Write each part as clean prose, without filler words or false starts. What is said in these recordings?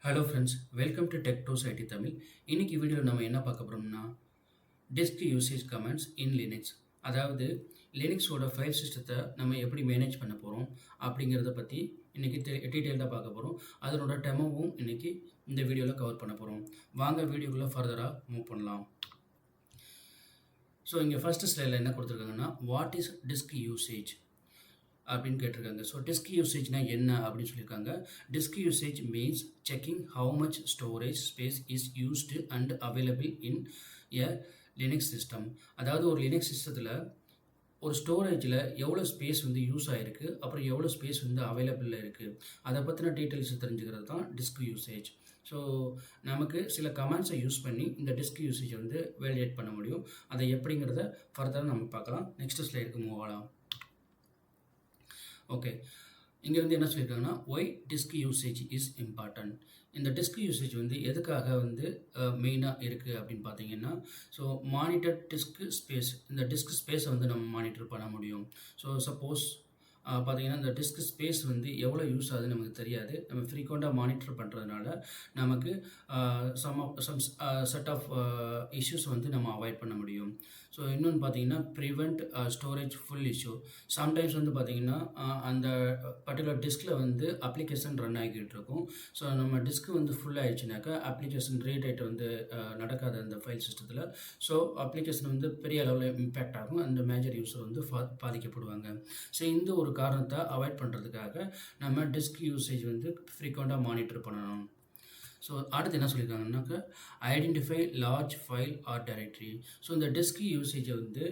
Hello friends, welcome to tech dose IT Tamil. இன்னைக்கு வீடியோவில் நம்ம என்ன பார்க்க போகிறோம்னா disk usage commands in Linux. அதாவது லினக்ஸோட ஃபைல் சிஸ்டத்தை நம்ம எப்படி மேனேஜ் பண்ண போகிறோம் அப்படிங்கிறத பற்றி இன்றைக்கி டீட்டெயில்டாக பார்க்க போகிறோம். அதனோட டெமோவும் இன்றைக்கி இந்த வீடியோவில் கவர் பண்ண போகிறோம். வாங்க வீடியோக்குள்ளே ஃபர்தராக மூவ் பண்ணலாம். ஸோ இங்கே ஃபஸ்ட்டு ஸ்லைடில் என்ன கொடுத்துருக்காங்கன்னா வாட் இஸ் டிஸ்க் யூசேஜ் அப்படின்னு கேட்டிருக்காங்க. ஸோ டிஸ்க் யூசேஜ்னா என்ன அப்படின்னு சொல்லியிருக்காங்க. Disk usage means checking how much storage space is used and available in a Linux system. அதாவது ஒரு லினக்ஸ் சிஸ்டத்தில் ஒரு ஸ்டோரேஜில் எவ்வளோ ஸ்பேஸ் வந்து யூஸ் ஆகிருக்கு, அப்புறம் எவ்வளோ ஸ்பேஸ் வந்து அவைலபிளில் இருக்குது, அதை பற்றின டீட்டெயில்ஸ் தெரிஞ்சுக்கிறது தான் டிஸ்க் யூசேஜ். ஸோ நமக்கு சில கமெண்ட்ஸை யூஸ் பண்ணி இந்த டிஸ்க் யூசேஜை வந்து வேலிடேட் பண்ண முடியும். அதை எப்படிங்கிறத ஃபர்தராக நம்ம பார்க்கலாம். நெக்ஸ்ட் ஸ்லைடுக்கு மூவ் ஆகலாம். ஓகே, இங்கே வந்து என்ன சொல்லியிருக்காங்கன்னா why disk usage is important. இந்த டிஸ்க் யூசேஜ் வந்து எதுக்காக வந்து மெயினாக இருக்குது அப்படின்னு பார்த்தீங்கன்னா, ஸோ மானிட்டர் டிஸ்க் ஸ்பேஸ், இந்த டிஸ்க் ஸ்பேஸை வந்து நம்ம மானிட்டர் பண்ண முடியும். ஸோ சப்போஸ் பார்த்தீங்கன்னா இந்த டிஸ்க் ஸ்பேஸ் வந்து எவ்வளோ யூஸ் ஆகுதுன்னு நமக்கு தெரியாது. நம்ம ஃப்ரீக்வெண்ட்டாக மானிட்டர் பண்ணுறதுனால நமக்கு சம் செட் ஆஃப் இஷ்யூஸ் வந்து நம்ம அவாய்ட் பண்ண முடியும். ஸோ இன்னொன்று பார்த்தீங்கன்னா prevent storage full issue. Sometimes வந்து பார்த்தீங்கன்னா அந்த பர்டிகுலர் டிஸ்கில் வந்து அப்ளிகேஷன் ரன் ஆகிக்கிட்டு இருக்கும். ஸோ நம்ம டிஸ்க் வந்து ஃபுல் ஆகிடுச்சுனாக்கா அப்ளிகேஷன் ரீட் ரைட் வந்து நடக்காது அந்த ஃபைல் சிஸ்டத்தில். ஸோ அப்ளிகேஷன் வந்து பெரிய அளவில் இம்பேக்ட் ஆகும். அந்த மேஜர் யூஸர் வந்து பாதிக்கப்படுவாங்க. ஸோ இந்த ஒரு காரணத்தை அவாய்ட் பண்ணுறதுக்காக நம்ம டிஸ்க் யூசேஜ் வந்து ஃப்ரீக்வெண்ட்டாக மானிட்டர் பண்ணணும். ஸோ அடுத்து என்ன சொல்லியிருக்காங்கன்னாக்கா identify large file or directory. So இந்த டிஸ்க் யூசேஜை வந்து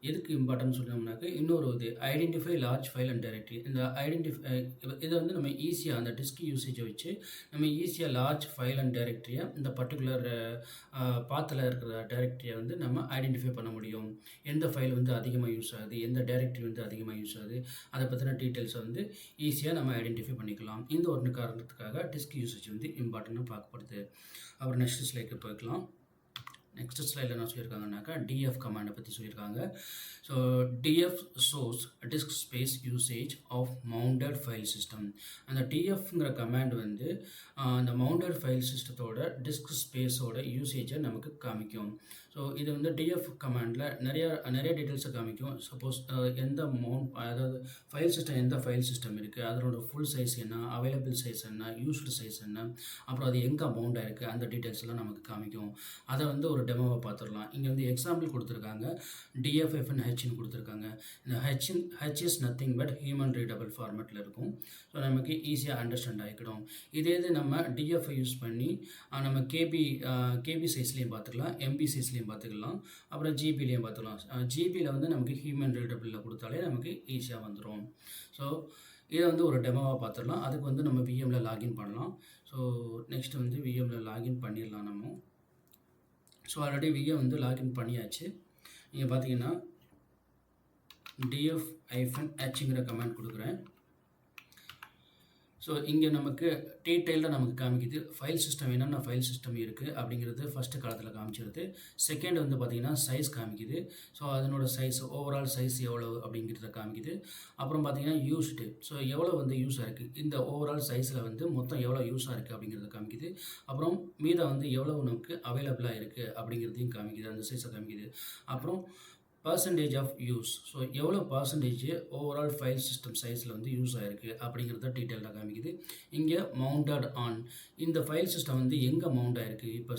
எதுக்கு இம்பார்ட்டன்ட் சொன்னோம்னாக்கா இன்னொரு இது identify large file and directory. இந்த இதை வந்து நம்ம ஈஸியாக அந்த டிஸ்க் யூசேஜை வச்சு நம்ம ஈஸியாக லார்ஜ் ஃபைல் அண்ட் டைரக்டரியை இந்த பர்டிகுலர் பாத்தில் இருக்கிற டைரக்டரியை வந்து நம்ம ஐடென்டிஃபை பண்ண முடியும். எந்த ஃபைல் வந்து அதிகமாக யூஸ் ஆகுது, எந்த டைரக்டரி வந்து அதிகமாக யூஸ் ஆகுது, அதை பற்றின டீட்டெயில்ஸை வந்து ஈஸியாக நம்ம ஐடென்டிஃபை பண்ணிக்கலாம். இந்த ஒரு காரணத்துக்காக டிஸ்க் யூசேஜ் வந்து இம்பார்ட்டன்ட்டாக பார்க்கப்படுது. அப்புறம் நெக்ஸ்ட் ஸ்லைடுக்கு போய்க்கலாம். நெக்ஸ்ட் ஸ்லைடில் என்ன சொல்லியிருக்காங்கனாக்கா டிஎஃப் கமாண்டை பற்றி சொல்லியிருக்காங்க. So DF shows disk space usage of mounted file system. அந்த டிஎஃப்ங்கிற கமாண்ட் வந்து அந்த மவுண்டட் ஃபைல் சிஸ்டத்தோட டிஸ்க் ஸ்பேஸோட யூசேஜை நமக்கு காமிக்கும். ஸோ இது வந்து டிஎஃப் கமாண்டில் நிறைய டீட்டெயில்ஸை காமிக்கும். சப்போஸ் எந்த அதாவது ஃபைல் சிஸ்டம் எந்த ஃபைல் சிஸ்டம் இருக்குது, அதனோட ஃபுல் சைஸ் என்ன, அவைலபிள் சைஸ் என்ன, யூஸ்டு சைஸ் என்ன, அப்புறம் அது எங்கே மவுண்ட் ஆகிருக்கு, அந்த டீட்டெயில்ஸ் எல்லாம் நமக்கு காமிக்கும். அதை வந்து ஒரு டெமோவை பார்த்துடலாம். இங்கே வந்து எக்ஸாம்பிள் கொடுத்துருக்காங்க. DFFNHன்னு கொடுத்துருக்காங்க. இந்த H is nothing but human readable ஃபார்மேட்டில் இருக்கும். ஸோ நமக்கு ஈஸியாக அண்டர்ஸ்டாண்ட் ஆகிக்கிடும். இதே இது நம்ம டிஎஃப்ஐ யூஸ் பண்ணி நம்ம கேபி சைஸ்லேயும் பார்த்துக்கலாம், எம்பி சைஸ்லேயும் பார்த்துக்கலாம், அப்புறம் ஜிபிலையும் பார்த்துக்கலாம். ஜிபியில் வந்து நமக்கு ஹியூமன் ரீடபிளில் கொடுத்தாலே நமக்கு ஈஸியாக வந்துடும். ஸோ இதை வந்து ஒரு டெமோவாக பார்த்துடலாம். அதுக்கு வந்து நம்ம விஎம்மில் லாகின் பண்ணலாம். ஸோ நெக்ஸ்ட் வந்து விஎம்மில் லாகின் பண்ணிடலாம் நம்ம. ஸோ ஆல்ரெடி விஎம் வந்து லாகின் பண்ணியாச்சு. நீங்கள் பார்த்தீங்கன்னா df-hங்கிற கமெண்ட் கொடுக்குறேன். ஸோ இங்கே நமக்கு டீட்டெயில்டாக நமக்கு காமிக்குது ஃபைல் சிஸ்டம் என்னென்ன ஃபைல் சிஸ்டம் இருக்குது அப்படிங்கிறது ஃபஸ்ட்டு காலத்தில் காமிச்சிருது. செகண்ட் வந்து பார்த்திங்கன்னா சைஸ் காமிக்குது. ஸோ அதனோட சைஸ் ஓவரால் சைஸ் எவ்வளோ அப்படிங்கிறத காமிக்குது. அப்புறம் பார்த்திங்கன்னா யூஸ்டு, ஸோ எவ்வளோ வந்து யூஸ் ஆகிருக்கு, இந்த ஓவரால் சைஸில் வந்து மொத்தம் எவ்வளோ யூஸ் ஆகிருக்கு அப்படிங்கிறத காமிக்குது. அப்புறம் மீதம் வந்து எவ்வளோ நமக்கு அவைலபிளாக இருக்குது அப்படிங்கிறதையும் காமிக்குது, அந்த சைஸை காமிக்குது. அப்புறம் பர்சன்டேஜ் ஆஃப் யூஸ், ஸோ எவ்வளோ பர்சன்டேஜ் ஓவரால் ஃபைல் சிஸ்டம் சைஸில் வந்து யூஸ் ஆகிருக்கு அப்படிங்கிறத டீட்டெயிலாக காமிக்குது. இங்கே மவுண்டட் ஆன், இந்த ஃபைல் சிஸ்டம் வந்து எங்கே மவுண்ட் ஆகிருக்கு, இப்போ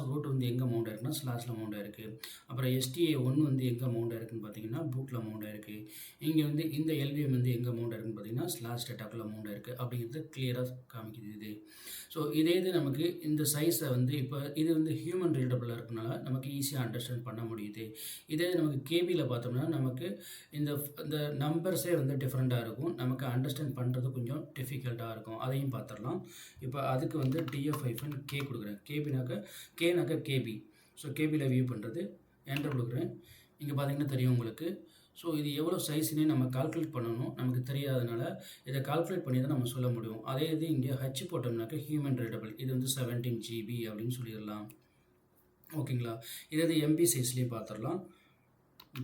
/root வந்து எங்கே மவுண்ட் ஆகிருக்குன்னா ஸ்லாஷில் மவுண்ட் ஆகிருக்கு. அப்புறம் STA1 வந்து எங்கே மவுண்ட் ஆகிருக்குன்னு பார்த்தீங்கன்னா பூட்டில் மவுண்ட் ஆகிருக்கு. இங்கே வந்து இந்த LVM வந்து எங்கே மவுண்ட் ஆகிருக்குன்னு பார்த்தீங்கன்னா /dataக்குள்ளே மவுண்ட் ஆகிருக்கு அப்படிங்கிறது கிளியராக காமிக்குது இது. ஸோ இதே இது நமக்கு இந்த சைஸை வந்து இப்போ இது வந்து ஹியூமன் ரீடபிளாக இருக்கனால நமக்கு ஈஸியாக அண்டர்ஸ்டாண்ட் பண்ண முடியுது. இதே நமக்கு கேபியில் பார்த்தோம்னா நமக்கு இந்த நம்பர்ஸே வந்து டிஃப்ரெண்ட்டாக இருக்கும். நமக்கு அண்டர்ஸ்டாண்ட் பண்ணுறது கொஞ்சம் டிஃபிகல்ட்டாக இருக்கும். அதையும் பார்த்துடலாம். இப்போ அதுக்கு வந்து DF-K கொடுக்குறேன். கேனாக்கா கேபி. ஸோ கேபியில் வியூ பண்ணுறது என்டர் கொடுக்குறேன். இங்கே பார்த்தீங்கன்னா தெரியும் உங்களுக்கு. ஸோ இது எவ்வளோ சைஸ்னே நம்ம கால்குலேட் பண்ணணும். நமக்கு தெரியாதனால இதை கால்குலேட் பண்ணி தான் நம்ம சொல்ல முடியும். அதே இது இங்கே ஹச் போட்டோம்னாக்கா ஹியூமன் ரீடபிள், இது வந்து 17 GB அப்படின்னு சொல்லிடலாம். ஓகேங்களா. இது எம்பி சைஸ்லேயே பார்த்துடலாம்.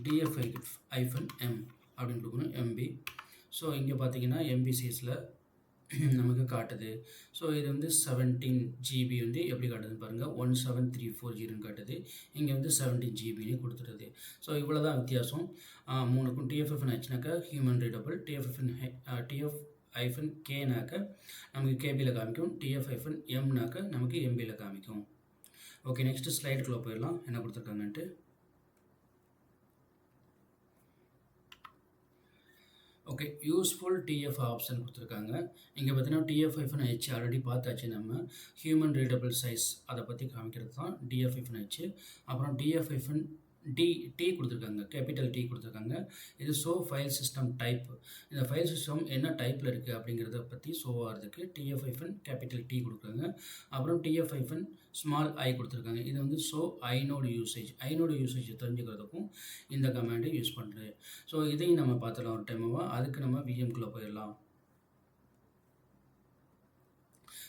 DF-M அப்படின்னு கொடுக்கணும், MB. ஸோ இங்கே பார்த்தீங்கன்னா எம்பி சைஸில் நமக்கு காட்டுது. ஸோ இது வந்து 17 ஜிபி வந்து எப்படி காட்டுதுன்னு பாருங்கள், 17340 காட்டுது. இங்கே வந்து 17 ஜிபின்னு கொடுத்துருது. ஸோ இவ்வளோ தான் வித்தியாசம் மூணுக்கும். TFFNHனாக்கா ஹியூமன் ரீடபிள், TF-Kனாக்க நமக்கு கேபியில் காமிக்கும், TF-Mனாக்க நமக்கு எம்பியில் காமிக்கும். ஓகே, நெக்ஸ்ட்டு ஸ்லைடுக்குள்ளே போயிடலாம் என்ன கொடுத்துருக்காங்கன்ட்டு. ஓகே, யூஸ்ஃபுல் டிஎஃப் ஆப்ஷன் கொடுத்துருக்காங்க. இங்கே பார்த்தீங்கன்னா TF-H ஆல்ரெடி பார்த்தாச்சு நம்ம. ஹியூமன் ரீடபிள் சைஸ் அதை பற்றி காமிக்கிறது தான் TF-H. அப்புறம் டி கொடுத்துருக்காங்க, கேபிட்டல் டி கொடுத்துருக்காங்க. இது ஷோ ஃபைல் சிஸ்டம் டைப். இந்த ஃபைல் சிஸ்டம் என்ன டைப்பில் இருக்குது அப்படிங்கிறத பற்றி ஷோ ஆகிறதுக்கு TF-கேபிட்டல் டி கொடுக்குறாங்க. அப்புறம் TF-ஸ்மால் ஐ கொடுத்துருக்காங்க. இது வந்து ஷோ ஐநோடு யூசேஜ் தெரிஞ்சுக்கிறதுக்கும் இந்த கமாண்டை யூஸ் பண்ணுறது. ஸோ இதையும் நம்ம பார்த்துடலாம் ஒரு டைமாவாக. அதுக்கு நம்ம விஎம்குள்ளே போயிடலாம்.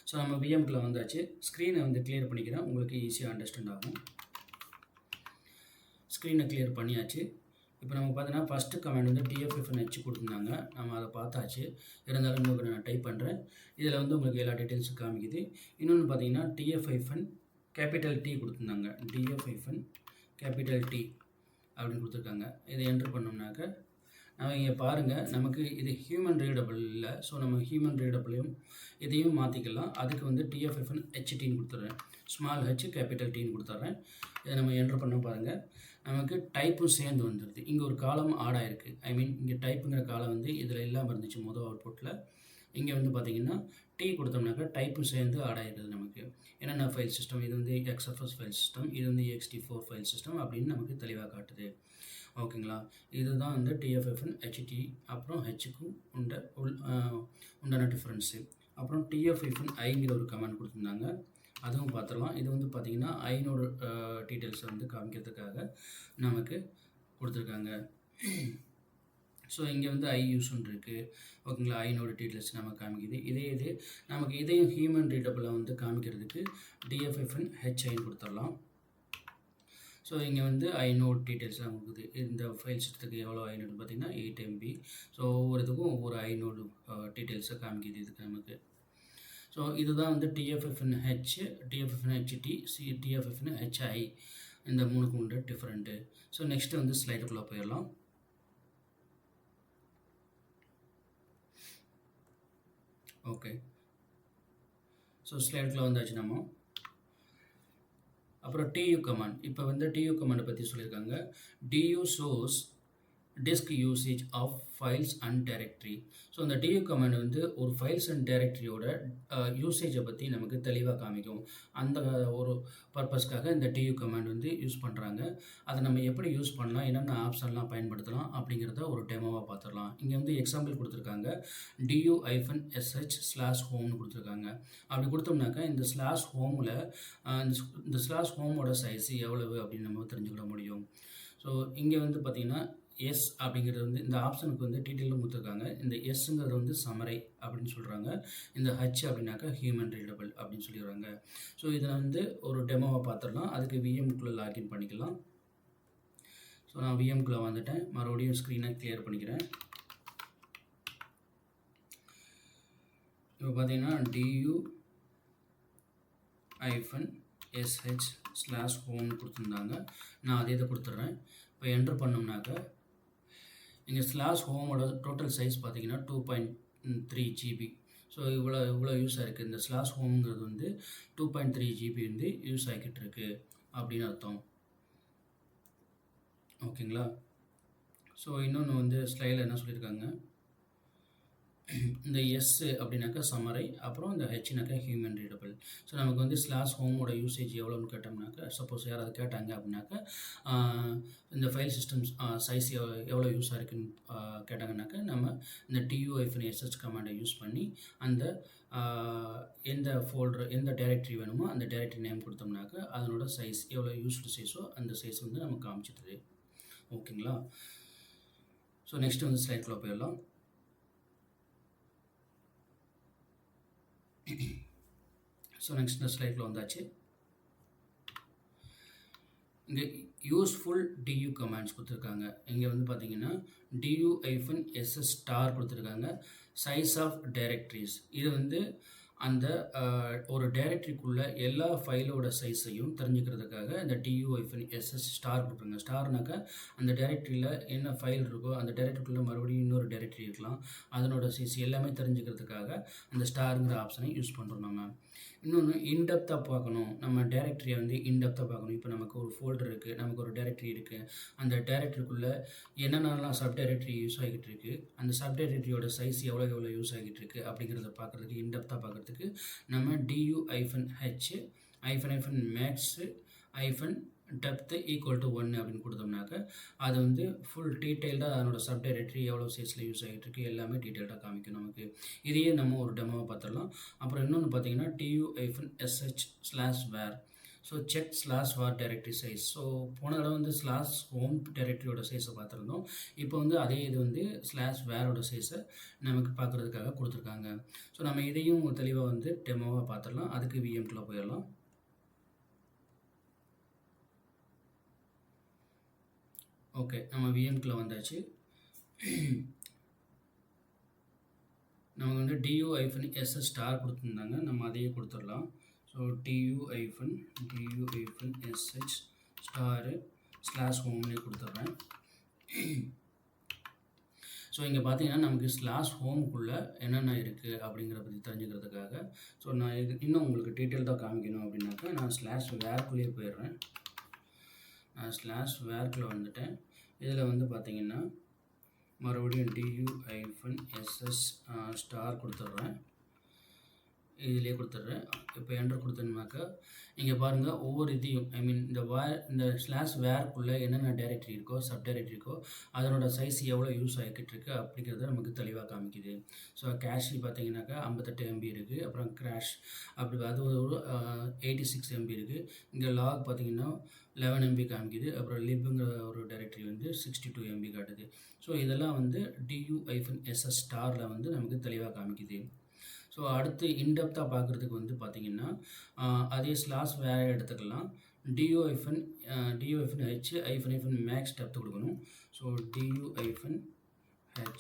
ஸோ நம்ம விஎம்குள்ளே வந்தாச்சு. ஸ்க்ரீனை வந்து கிளியர் பண்ணிக்கிறேன், உங்களுக்கு ஈஸியாக அண்டர்ஸ்டாண்ட் ஆகும். ஸ்க்ரீனை கிளியர் பண்ணியாச்சு. இப்போ நம்ம பார்த்தீங்கன்னா ஃபஸ்ட்டு கமெண்ட் வந்து TF-H கொடுத்துருந்தாங்க, நம்ம அதை பார்த்தாச்சு. இருந்தாலும் இன்னொரு நான் டைப் பண்ணுறேன். இதில் வந்து உங்களுக்கு எல்லா டீட்டெயில்ஸும் காமிக்குது. இன்னொன்று பார்த்தீங்கன்னா TF-கேபிட்டல் டி கொடுத்துருந்தாங்க, TF-கேபிட்டல் டி அப்படின்னு கொடுத்துருக்காங்க. இதை என்ட்ரு பண்ணோம்னாக்க நம்ம இங்கே பாருங்கள், நமக்கு இது ஹியூமன் ரீடபிள் இல்லை. ஸோ நம்ம ஹியூமன் ரீடபிளையும் இதையும் மாற்றிக்கலாம். அதுக்கு வந்து TF-HTன்னு கொடுத்துட்றேன், ஸ்மால் ஹெச் கேபிட்டல் டின்னு கொடுத்துட்றேன். இதை நம்ம என்ட்ரு பண்ண பாருங்கள், நமக்கு டைப்பும் சேர்ந்து வந்துடுது. இங்கே ஒரு காலம் ஆட் ஆகிருக்கு. இங்கே டைப்புங்கிற காலம் வந்து இதில் இல்லாமல் இருந்துச்சு மொதல் அவுட்புட்டில். இங்கே வந்து பார்த்திங்கன்னா டி கொடுத்தோம்னாக்கா டைப்பும் சேர்ந்து ஆட் ஆகிடுது நமக்கு. என்னென்ன ஃபைல் சிஸ்டம், இது வந்து XFS ஃபைல் சிஸ்டம், இது வந்து ext4 ஃபைல் சிஸ்டம் அப்படின்னு நமக்கு தெளிவாக காட்டுது. ஓகேங்களா, இதுதான் வந்து TF-HT அப்புறம் ஹெச்சுக்கும் உண்டான டிஃப்ரென்ஸு. அப்புறம் TF-Iங்கிற ஒரு கமெண்ட் கொடுத்துருந்தாங்க, அதுவும் பார்த்துடலாம். இது வந்து பார்த்திங்கன்னா ஐனோட டீட்டெயில்ஸை வந்து காமிக்கிறதுக்காக நமக்கு கொடுத்துருக்காங்க. ஸோ இங்கே வந்து ஐ யூஸ்ன்னு இருக்குது. ஓகேங்களா, ஐனோட டீட்டெயில்ஸ் நம்ம காமிக்குது. இது நமக்கு இதையும் ஹியூமன் ரீடபிளை வந்து காமிக்கிறதுக்கு TF-H-ஐன்னு கொடுத்துடலாம். ஸோ இங்கே வந்து ஐநோட் டீட்டெயில்ஸ்லாம் கொடுக்குது. இந்த ஃபைல் சிஸ்டத்துக்கு எவ்வளோ ஐநோடு பார்த்திங்கன்னா 8 MB. ஸோ ஒவ்வொரு இதுக்கும் ஒவ்வொரு ஐநோடு டீட்டெயில்ஸை காமிக்குது இதுக்கு நமக்கு. ஸோ இதுதான் வந்து TF-H, TF-HT, TF-HI இந்த மூணுக்கு உண்டு டிஃப்ரெண்ட்டு. ஸோ நெக்ஸ்ட்டு வந்து ஸ்லைடுக்குள்ளே போயிடலாம். ஓகே, ஸோ ஸ்லைடுக்குள்ளே வந்தாச்சு நம்ம. அப்புறம் TU கமாண்ட். இப்போ வந்து TU கமாண்டை பற்றி சொல்லியிருக்காங்க. DU shows disk usage of files and directory. So இந்த DU கமாண்ட் வந்து ஒரு ஃபைல்ஸ் அண்ட் டைரக்டரியோட யூசேஜை பற்றி நமக்கு தெளிவாக காமிக்கும். அந்த ஒரு பர்பஸ்க்காக இந்த DU கமாண்ட் வந்து யூஸ் பண்ணுறாங்க. அதை நம்ம எப்படி யூஸ் பண்ணலாம், என்னென்ன ஆப்ஷன்லாம் பயன்படுத்தலாம் அப்படிங்கிறத ஒரு டெமோவாக பார்த்துடலாம். இங்கே வந்து எக்ஸாம்பிள் கொடுத்துருக்காங்க, DU-sh/home கொடுத்துருக்காங்க. அப்படி கொடுத்தோம்னாக்கா இந்த /home இந்த /homeோட சைஸ் எவ்வளவு அப்படின்னு நம்ம தெரிஞ்சுக்கிட முடியும். ஸோ இங்கே வந்து பார்த்திங்கன்னா எஸ் அப்படிங்கிறது வந்து இந்த ஆப்ஷனுக்கு வந்து டீட்டெயிலும் கொடுத்துருக்காங்க. இந்த எஸ்ங்கிறது வந்து சமரை அப்படின்னு சொல்கிறாங்க. இந்த ஹச் அப்படின்னாக்கா ஹியூமன் ரீடபிள் அப்படின்னு சொல்லிடுறாங்க. ஸோ இதில் வந்து ஒரு டெமோவை பார்த்துடலாம். அதுக்கு விஎம்குள்ளே லாகின் பண்ணிக்கலாம். ஸோ நான் விஎம்குள்ளே வந்துட்டேன். மறுபடியும் ஸ்க்ரீனை கிளியர் பண்ணிக்கிறேன். இப்போ பார்த்தீங்கன்னா DU-sh/home கொடுத்துருந்தாங்க. நான் அதே இதை கொடுத்துட்றேன். இப்போ என்ட்ரு பண்ணோம்னாக்கா இங்கே /homeோட டோட்டல் சைஸ் பார்த்தீங்கன்னா 2.3 GB. ஸோ இவ்வளோ யூஸ் ஆகிருக்கு. இந்த /homeங்கிறது வந்து 2.3 GB வந்து யூஸ் ஆகிக்கிட்டு இருக்கு அப்படின்னு அர்த்தம். ஓகேங்களா, ஸோ இன்னொன்று வந்து ஸ்லைடில் என்ன சொல்லியிருக்காங்க, இந்த எஸ் அப்படின்னாக்கா சமரை, அப்புறம் இந்த ஹெச்னாக்கா ஹியூமன் ரீடபிள். ஸோ நமக்கு வந்து /homeோட யூசேஜ் எவ்வளோன்னு கேட்டோம்னாக்கா, சப்போஸ் யாராவது கேட்டாங்க அப்படின்னாக்கா இந்த ஃபைல் சிஸ்டம் சைஸ் எவ்வளோ யூஸ் ஆகிருக்குன்னு கேட்டாங்கன்னாக்கா நம்ம இந்த DU-sh கமாண்டை யூஸ் பண்ணி அந்த எந்த ஃபோல்டர் எந்த டைரக்டரி வேணுமோ அந்த டைரக்டரி நேம் கொடுத்தோம்னாக்கா அதனோட சைஸ் எவ்வளோ யூஸ்டு சைஸோ அந்த சைஸ் வந்து நமக்கு காமிச்சிடுது. ஓகேங்களா, ஸோ நெக்ஸ்ட்டு வந்து ஸ்லைட்குள்ளே போயிடலாம். ஸோ நெக்ஸ்ட் ஸ்லைடில் வந்தாச்சு. இங்கே யூஸ்ஃபுல் DU கமாண்ட்ஸ் கொடுத்துருக்காங்க. இங்கே வந்து பார்த்தீங்கன்னா DU-sh* கொடுத்துருக்காங்க. Size of directories. இது வந்து அந்த ஒரு டைரக்டரிக்குள்ள எல்லா ஃபைலோட சைஸையும் தெரிஞ்சுக்கிறதுக்காக இந்த TUIFNSS ஸ்டார் கொடுக்குறாங்க. ஸ்டார்னாக்கா அந்த டைரக்டரியில் என்ன ஃபைல் இருக்கோ அந்த டைரக்டரிக்குள்ளே மறுபடியும் இன்னொரு டைரக்டரி இருக்கலாம், அதனோட சைஸ் எல்லாமே தெரிஞ்சுக்கிறதுக்காக அந்த ஸ்டாருங்கிற ஆப்ஷனை யூஸ் பண்ணுறோம் நம்ம. இன்னொன்று இன்டெப்த்தாக பார்க்கணும், நம்ம டைரக்டரியை வந்து இன்டெப்த்தாக பார்க்கணும். இப்போ நமக்கு ஒரு ஃபோல்டர் இருக்குது, நமக்கு ஒரு டைரக்டரி இருக்குது, அந்த டைரக்டரிக்குள்ளே என்னென்னலாம் சப் டைரக்டரி யூஸ் ஆகிட்டு இருக்குது, அந்த சப் டைரக்டரியோட சைஸ் எவ்வளோ யூஸ் ஆகிட்டு இருக்குது அப்படிங்கிறத பார்க்குறதுக்கு இன்டெப்த்தாக பார்க்குறதுக்கு நம்ம DU-H-max-depth ஈக்குவல் டு 1 அப்படின்னு கொடுத்தோம்னாக்க அது வந்து ஃபுல் டீட்டெயில்டாக அதனோட சப் டைரக்டரி எவ்வளோ சைஸில் யூஸ் ஆகிட்டு இருக்குது எல்லாமே டீட்டெயில்டாக காமிக்கும் நமக்கு. இதையே நம்ம ஒரு டெமோவை பார்த்துடலாம். அப்புறம் இன்னொன்று பார்த்தீங்கன்னா TU-SH/var. So check/var directory size. So போன தடவை வந்து /home டைரக்டரியோட சைஸை பார்த்துருந்தோம். இப்போ வந்து அதே இது வந்து /varோட சைஸை நமக்கு பார்க்குறதுக்காக கொடுத்துருக்காங்க. ஸோ நம்ம இதையும் தெளிவாக வந்து டெமோவாக பார்த்துடலாம். அதுக்கு VMக்குள்ள போயிடலாம். ஓகே, நம்ம VMக்குள்ள வந்தாச்சு. நமக்கு வந்து DU-SS ஸ்டார் கொடுத்துருந்தாங்க, நம்ம அதையே கொடுத்துடலாம். ஸோ DU-SH ஸ்டாரு /homeலேயே கொடுத்துட்றேன். ஸோ இங்கே பார்த்தீங்கன்னா நமக்கு /homeக்குள்ளே என்னென்ன இருக்குது அப்படிங்கிற பற்றி தெரிஞ்சுக்கிறதுக்காக ஸோ நான் இது இன்னும் உங்களுக்கு டீட்டெயில்டாக காமிக்கணும் அப்படின்னாக்கா நான் /varக்குள்ளேயே போயிடுறேன். நான் /varக்குள்ளே வந்துட்டேன். இதில் வந்து பார்த்தீங்கன்னா மறுபடியும் DU-SS ஸ்டார் கொடுத்துட்றேன். இதிலே கொடுத்துட்றேன். இப்போ என்டர் கொடுத்தோம்னாக்கா இங்கே பாருங்கள் ஒவ்வொரு இதையும் இந்த /varக்குள்ளே என்னென்ன டைரக்டரி இருக்கோ சப் டைரக்டரி இருக்கோ அதனோட சைஸ் எவ்வளோ யூஸ் ஆகிக்கிட்டு இருக்கு அப்படிங்கிறத நமக்கு தெளிவாக காமிக்குது. ஸோ கேஷி பார்த்தீங்கன்னாக்கா 58 MB இருக்குது. அப்புறம் கிராஷ் அப்படி அது ஒரு 86 MB இருக்குது. இங்கே லாக் பார்த்தீங்கன்னா 11 MB காமிக்குது. அப்புறம் லிப்புங்கிற ஒரு டைரக்டரி வந்து 62 MB காட்டுது. ஸோ இதெல்லாம் வந்து DU-SS ஸ்டாரில் வந்து நமக்கு தெளிவாக காமிக்குது. ஸோ அடுத்து இன்டெப்த்தாக பார்க்குறதுக்கு வந்து பார்த்திங்கன்னா அதே /var எடுத்துக்கலாம். DU-H-max டெப்த் கொடுக்கணும். So DU-H-max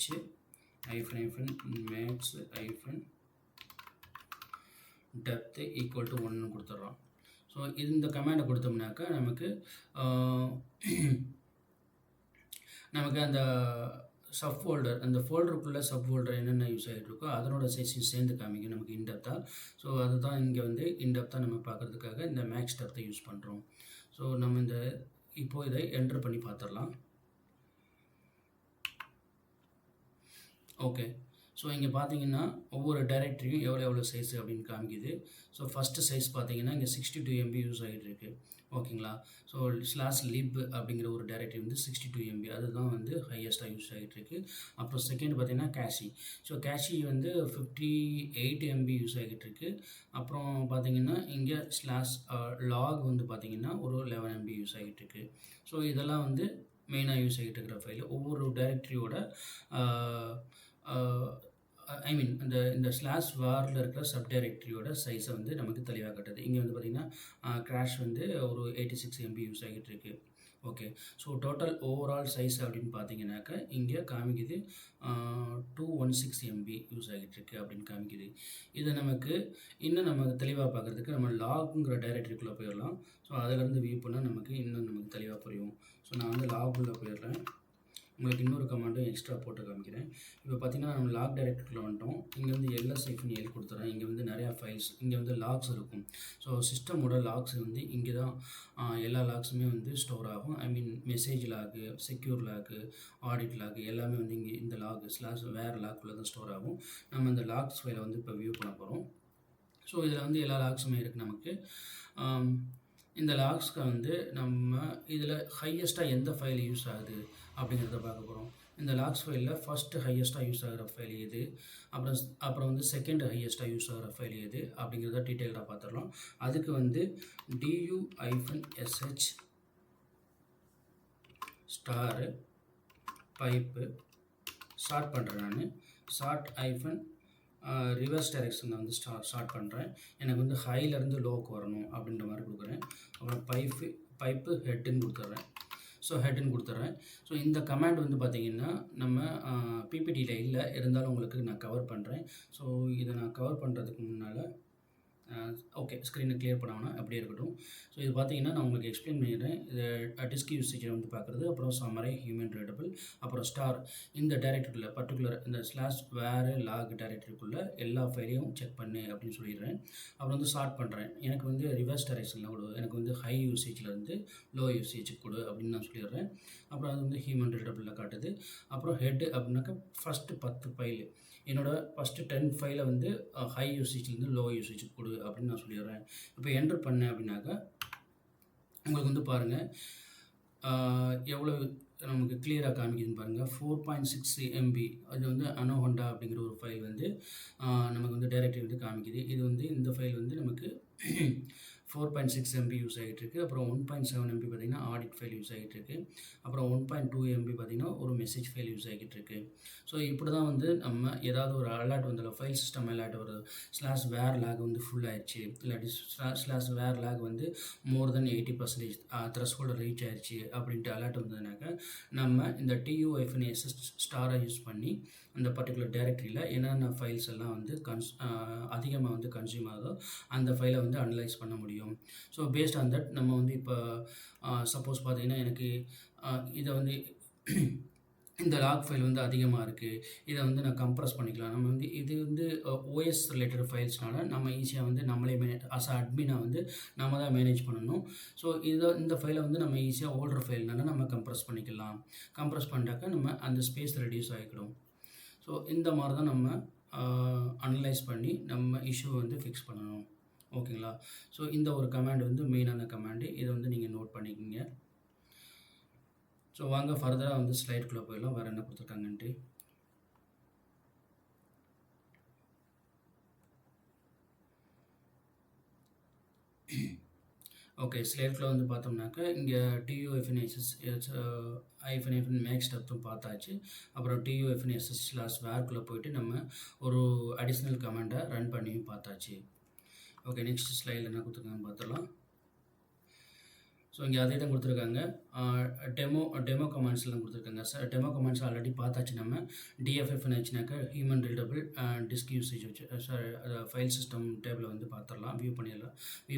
depth equal to 1 கொடுத்துட்றோம். ஸோ இந்த கமாண்டை கொடுத்தோம்னாக்கா நமக்கு அந்த சப் ஃபோல்டர் அந்த ஃபோல்டருக்குள்ளே சப் ஃபோல்டர் என்னென்ன யூஸ் ஆகிட்டு இருக்கோ அதனோட சைஸையும் சேர்ந்து காமிக்கும் நமக்கு இன்டெப்த்தாக. ஸோ அதுதான் இங்கே வந்து இன்டெப்த்தாக நம்ம பார்க்குறதுக்காக இந்த மேக்ஸ் டெப்த்தை யூஸ் பண்ணுறோம். ஸோ நம்ம இப்போது இதை என்டர் பண்ணி பார்த்துடலாம். ஓகே, ஸோ இங்கே பார்த்தீங்கன்னா ஒவ்வொரு டைரக்டரியும் எவ்வளோ சைஸ் அப்படின்னு காமிக்குது. ஸோ ஃபஸ்ட்டு சைஸ் பார்த்தீங்கன்னா இங்கே 62 MB யூஸ் ஆகிட்டு இருக்கு. ஓகேங்களா. ஸோ /lib அப்படிங்கிற ஒரு டைரக்டரி வந்து 62 MB அதுதான் வந்து ஹையஸ்ட்டாக யூஸ் ஆகிட்டு இருக்கு. அப்புறம் செகண்ட் பார்த்தீங்கன்னா கேஷி. ஸோ கேஷி வந்து 58 MB யூஸ் ஆகிட்டு இருக்கு. அப்புறம் பார்த்தீங்கன்னா இங்கே /log வந்து பார்த்தீங்கன்னா ஒரு 11 MB யூஸ் ஆகிட்டு இருக்கு. ஸோ இதெல்லாம் வந்து மெயினாக யூஸ் ஆகிட்டு இருக்கிற ஃபைல். ஒவ்வொரு டைரக்டரியோட இந்த /varல இருக்கிற சப் டைரக்டரியோட சைஸை வந்து நமக்கு தெளிவாக காட்டுது. இங்கே வந்து பார்த்திங்கன்னா கிராஷ் வந்து ஒரு 86 MB யூஸ் ஆகிட்டு இருக்கு. Okay, so total overall size அப்படின்னு பார்த்தீங்கன்னாக்கா இங்கே காமிக்குது 216 MB யூஸ் ஆகிட்டு இருக்கு அப்படின்னு காமிக்குது. இதை நமக்கு இன்னும் தெளிவாக பார்க்குறதுக்கு நம்ம லாகுங்கிற டைரக்டரிக்குள்ளே போயிடலாம். ஸோ அதிலேருந்து வியூ பண்ணால் நமக்கு தெளிவாக புரியும். ஸோ நான் வந்து லாகுள்ளே போயிடுறேன். உங்களுக்கு இன்னொரு கமாண்டும் எக்ஸ்ட்ரா போட்டு காமிக்கிறேன். இப்போ பார்த்தீங்கன்னா நம்ம லாக் டைரக்டரிக்குள்ளே வந்துட்டோம். இங்கே வந்து LS-L கொடுத்துறேன். இங்கே வந்து நிறையா ஃபைல்ஸ், இங்கே வந்து லாக்ஸ் இருக்கும். ஸோ சிஸ்டமோட லாக்ஸ் வந்து இங்கே தான் எல்லா லாக்ஸுமே வந்து ஸ்டோர் ஆகும். Message log, secure log, audit log எல்லாமே வந்து இங்கே இந்த லாக் /var லாக்குள்ளே தான் ஸ்டோர் ஆகும். நம்ம இந்த லாக்ஸ் ஃபைலை வந்து இப்போ வியூ பண்ண போகிறோம். ஸோ இதில் வந்து எல்லா லாக்ஸுமே இருக்குது நமக்கு. இந்த லாக்ஸ்க்கு வந்து நம்ம இதில் ஹையஸ்ட்டாக எந்த ஃபைல் யூஸ் ஆகுது அப்படிங்கிறத பார்க்க போகிறோம். இந்த லாக்ஸ் ஃபைலில் ஃபஸ்ட்டு ஹையஸ்ட்டாக யூஸ் ஆகிற ஃபைல் எது, அப்புறம் வந்து செகண்ட் ஹையஸ்ட்டாக யூஸ் ஆகிற ஃபைல் எது அப்படிங்கிறத டீட்டெயிலாக பார்த்துடலாம். அதுக்கு வந்து DU-SH ஸ்டாரு பைப்பு ஸ்டார்ட் பண்ணுறேன். நான் ரிவர்ஸ் டைரெக்ஷனில் வந்து ஸ்டார்ட் பண்ணுறேன். எனக்கு வந்து ஹைலேருந்து லோக்கு வரணும் அப்படின்ற மாதிரி கொடுக்குறேன். அப்புறம் பைப்பு ஹெட்டுன்னு கொடுத்துட்றேன். ஸோ ஹெட்ன்னு கொடுத்துட்றேன். ஸோ இந்த கமாண்ட் வந்து பார்த்தீங்கன்னா நம்ம பிபிடியில் இல்லை, இருந்தாலும் உங்களுக்கு நான் கவர் பண்ணுறேன். ஸோ இதை நான் கவர் பண்ணுறதுக்கு முன்னால் ஓகே, ஸ்க்ரீனை கிளியர் பண்ண வேணாம், அப்படியே இருக்கட்டும். ஸோ இது பார்த்தீங்கன்னா நான் உங்களுக்கு எக்ஸ்பிளைன் பண்ணிடுறேன். இது டிஸ்க் யூசேஜை வந்து பார்க்குறது, அப்புறம் சம்மரை, ஹியூமன் ரீடபிள், அப்புறம் ஸ்டார் இந்த டைரக்டரியில் பர்டிகுலர் இந்த ஸ்லாஷ் வேறு லாக் டைரக்டரிக்குள்ளே எல்லா ஃபைலையும் செக் பண்ணு அப்படின்னு சொல்லிடுறேன். அப்புறம் வந்து சார்ட் பண்ணுறேன். எனக்கு வந்து ரிவர்ஸ் டைரக்ஷனில் கொடு, எனக்கு வந்து ஹை யூசேஜில் இருந்து லோ யூசேஜுக்கு கொடு அப்படின்னு நான் சொல்லிடுறேன். அப்புறம் அது வந்து ஹியூமன் ரீடபிளில் காட்டுது. அப்புறம் ஹெட் அப்படின்னாக்கா ஃபஸ்ட்டு 10 ஃபைலு, என்னோடய ஃபஸ்ட்டு 10 ஃபைலை வந்து ஹை யூசேஜ்லேருந்து லோ யூசேஜுக்கு கொடு அப்படின்னு நான் சொல்லிடுறேன். இப்போ என்ட்ரு பண்ணேன் அப்படின்னாக்கா உங்களுக்கு வந்து பாருங்கள் எவ்வளோ நமக்கு கிளியராக காமிக்குதுன்னு பாருங்கள். 4.6 MB அது வந்து அனோஹொண்டா அப்படிங்கிற ஒரு ஃபைல் வந்து நமக்கு வந்து டைரக்டரி வந்து காமிக்குது. இது வந்து இந்த ஃபைல் வந்து நமக்கு 4.6 MB யூஸ் ஆகிட்டுருக்கு. அப்புறம் 1.7 MB பார்த்திங்கன்னா ஆடிட் ஃபைல் யூஸ் ஆகிட்டுருக்கு. அப்புறம் 1.2 MB பார்த்திங்கன்னா ஒரு மெசேஜ் ஃபைல் யூஸ் ஆகிட்டுருக்கு. ஸோ இப்படி தான் வந்து நம்ம ஏதாவது ஒரு அலர்ட் வந்து ஃபைல் சிஸ்டம் அலர்ட் ஒரு ஸ்லாஷ் வேர் லேக் வந்து ஃபுல் ஆயிடுச்சு, இல்லாட்டி ஸ்லாஷ் வேர் லேக் வந்து மோர் தென் 80% த்ரெஷ்ஹோல்டு ரீச் ஆயிடுச்சு அப்படின்ட்டு அலர்ட் வந்ததுனாக்கா நம்ம இந்த TUFNSS ஸ்டாரை யூஸ் பண்ணி அந்த பர்டிகுலர் டைரக்டரியில் என்னென்ன ஃபைல்ஸ் எல்லாம் வந்து அதிகமாக வந்து கன்சியூம் ஆகுதோ அந்த ஃபைலை வந்து அனலைஸ் பண்ண முடியும். ஸோ பேஸ்ட் ஆன் தட் நம்ம வந்து இப்போ சப்போஸ் பார்த்தீங்கன்னா எனக்கு இதை வந்து இந்த லாக் ஃபைல் வந்து அதிகமாக இருக்குது, இதை வந்து நான் கம்ப்ரஸ் பண்ணிக்கலாம். நம்ம வந்து இது வந்து OS ரிலேட்டட் ஃபைல்ஸ்னால நம்ம ஈஸியாக வந்து நம்மளே அஸ் அட்மினாக வந்து நம்ம தான் மேனேஜ் பண்ணணும். ஸோ இந்த ஃபைலை வந்து நம்ம ஈஸியாக ஓல்டர் ஃபைல்னால நம்ம கம்ப்ரஸ் பண்ணிக்கலாம். கம்ப்ரஸ் பண்ணிட்டாக்கா நம்ம அந்த ஸ்பேஸ் ரெடியூஸ் ஆகிக்கிடும். ஸோ இந்த மாதிரி தான் நம்ம அனலைஸ் பண்ணி நம்ம இஷ்யூவை வந்து ஃபிக்ஸ் பண்ணணும். ஓகேங்களா? ஸோ இந்த ஒரு கமாண்ட் வந்து மெயினான கமாண்டு, இதை வந்து நீங்கள் நோட் பண்ணிக்கோங்க. ஸோ வாங்க ஃபர்தராக வந்து ஸ்லைடுக்குள்ளே போயிடலாம், வேறு என்ன கொடுத்துருக்காங்கன்ட்டு. ஓகே, ஸ்லைடுக்குள்ளே வந்து பார்த்தோம்னாக்கா இங்கே TUFNSS -max டப்த்தும் பார்த்தாச்சு. அப்புறம் TUFNSS/varக்குள்ளே போயிட்டு நம்ம ஒரு அடிஷ்னல் கமாண்டை ரன் பண்ணியும் பார்த்தாச்சு. ஓகே, நெக்ஸ்ட் ஸ்லைடில் என்ன கொடுத்துருக்காங்கன்னு பார்த்துடலாம். ஸோ இங்கே அதே தான் கொடுத்துருக்காங்க. டெமோ கமாண்ட்ஸ்லாம் கொடுத்துருக்காங்க. டெமோ கமாண்ட்ஸ் ஆல்ரெடி பார்த்தாச்சு. நம்ம DFFன்னு வச்சுனாக்கா ஹியூமன் ரீடபிள் டிஸ்க் யூசேஜ் வச்சு ஃபைல் சிஸ்டம் டேபிளை வந்து பார்த்துடலாம், வியூ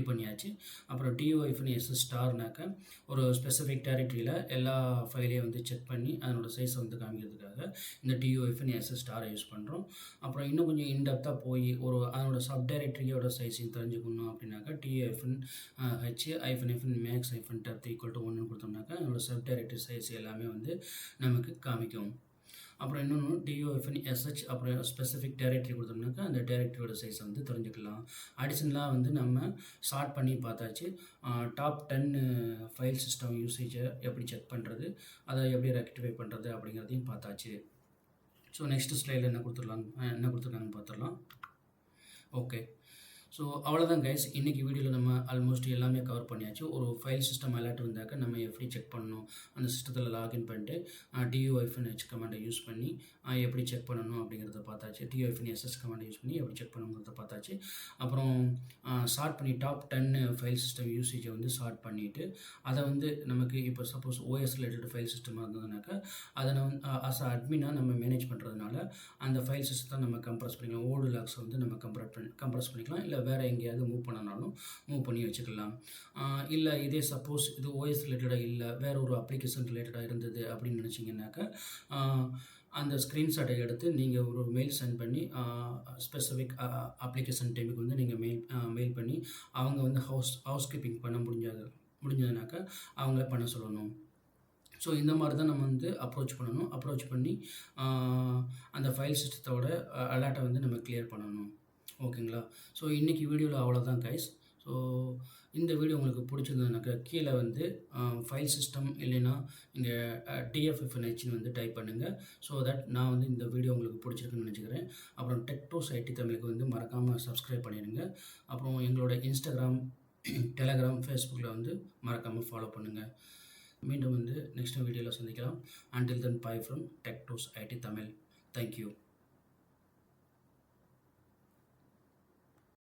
பண்ணியாச்சு. அப்புறம் TUFNSS ஸ்டார்னாக்கா ஒரு ஸ்பெசிஃபிக் டைரக்டரியில் எல்லா ஃபைலையும் வந்து செக் பண்ணி அதனோட சைஸை வந்து காமிக்கிறதுக்காக இந்த TUFNSS ஸ்டாரை யூஸ் பண்ணுறோம். அப்புறம் இன்னும் கொஞ்சம் இன்டெப்த்தாக போய் ஒரு அதனோட சப் டைரக்டரியோட சைஸையும் தெரிஞ்சுக்கணும் அப்படின்னாக்கா TUFN-max -depth = 1 கொடுத்தோம்னாக்கா அதோட சப் டைரக்டரி சைஸ் எல்லாமே வந்து நமக்கு காமிக்கும். அப்புறம் இன்னொன்று TUFNSH அப்புறம் ஸ்பெசிஃபிக் டைரக்டரி கொடுத்தோம்னாக்கா அந்த டைரக்டரியோட சைஸை வந்து தெரிஞ்சுக்கலாம். அடிஷனலாக வந்து நம்ம ஷார்ட் பண்ணி பார்த்தாச்சு. டாப் 10 ஃபைல் சிஸ்டம் யூசேஜை எப்படி செக் பண்ணுறது, அதை எப்படி ரெக்டிஃபை பண்ணுறது அப்படிங்கிறதையும் பார்த்தாச்சு. ஸோ நெக்ஸ்ட் ஸ்லைடில் என்ன கொடுத்துருக்காங்கன்னு பார்த்துடலாம். ஓகே, ஸோ அவ்வளோதான் கைஸ். இன்றைக்கி வீடியோவில் நம்ம ஆல்மோஸ்ட் எல்லாமே கவர் பண்ணியாச்சு. ஒரு ஃபைல் சிஸ்டம் அலர்ட் வந்தாக்க நம்ம எப்படி செக் பண்ணணும், அந்த சிஸ்டத்தில் லாகின் பண்ணிட்டு TUFNH கமாண்டை யூஸ் பண்ணி எப்படி செக் பண்ணணும் அப்படிங்கிறத பார்த்தாச்சு. TUFNSS கமாண்டை யூஸ் பண்ணி எப்படி செக் பண்ணணுங்கிறத பார்த்தாச்சு. அப்புறம் ஷார்ட் பண்ணி டாப் 10 ஃபைல் சிஸ்டம் யூசேஜை வந்து ஷார்ட் பண்ணிவிட்டு அதை வந்து நமக்கு இப்போ சப்போஸ் OS ரிலேட்டட் ஃபைல் சிஸ்டமாக இருந்ததுனாக்கா அதை நம்ம அஸ் அட்மினாக நம்ம மேனேஜ் பண்ணுறதுனால அந்த ஃபைல் சிஸ்டத்தை நம்ம கம்ப்ரஸ் பண்ணிக்கலாம். ஓல்டு லாக்ஸை வந்து நம்ம கம்ப்ரஸ் பண்ணிக்கலாம். இல்லை வேறு எங்கேயாவது மூவ் பண்ணனாலும் மூவ் பண்ணி வச்சுக்கலாம். இல்லை இதே சப்போஸ் இது OS ரிலேட்டடாக இல்லை, வேறு ஒரு அப்ளிகேஷன் ரிலேட்டடாக இருந்தது அப்படின்னு நினச்சிங்கனாக்கா அந்த ஸ்க்ரீன்ஷாட்டை எடுத்து நீங்கள் ஒரு மெயில் சென்ட் பண்ணி ஸ்பெசிஃபிக் அப்ளிகேஷன் டீமுக்கு வந்து நீங்கள் மெயில் பண்ணி அவங்க வந்து ஹவுஸ் கீப்பிங் பண்ண முடிஞ்சதுனாக்கா அவங்கள பண்ண சொல்லணும். ஸோ இந்த மாதிரி தான் நம்ம வந்து அப்ரோச் பண்ணணும். அப்ரோச் பண்ணி அந்த ஃபைல் சிஸ்டத்தோட அலர்ட்டை வந்து நம்ம கிளியர் பண்ணணும். ஓகேங்களா? ஸோ இன்றைக்கி வீடியோவில் அவ்வளோதான் கைஸ். ஸோ இந்த வீடியோ உங்களுக்கு பிடிச்சிருந்ததுனாக்கா கீழே வந்து ஃபைல் சிஸ்டம் இல்லைன்னா இங்கே TFFNHன்னு வந்து டைப் பண்ணுங்கள். ஸோ தட் நான் வந்து இந்த வீடியோ உங்களுக்கு பிடிச்சிருக்குன்னு நினச்சிக்கிறேன். அப்புறம் டெக்டோஸ் IT தமிழுக்கு வந்து மறக்காமல் சப்ஸ்கிரைப் பண்ணிடுங்க. அப்புறம் எங்களோட இன்ஸ்டாகிராம், டெலகிராம், ஃபேஸ்புக்கில் வந்து மறக்காமல் ஃபாலோ பண்ணுங்கள். மீண்டும் வந்து நெக்ஸ்ட் வீடியோவில் சந்திக்கலாம். Until then, bye from டெக்டோஸ் IT Tamil. Thank you.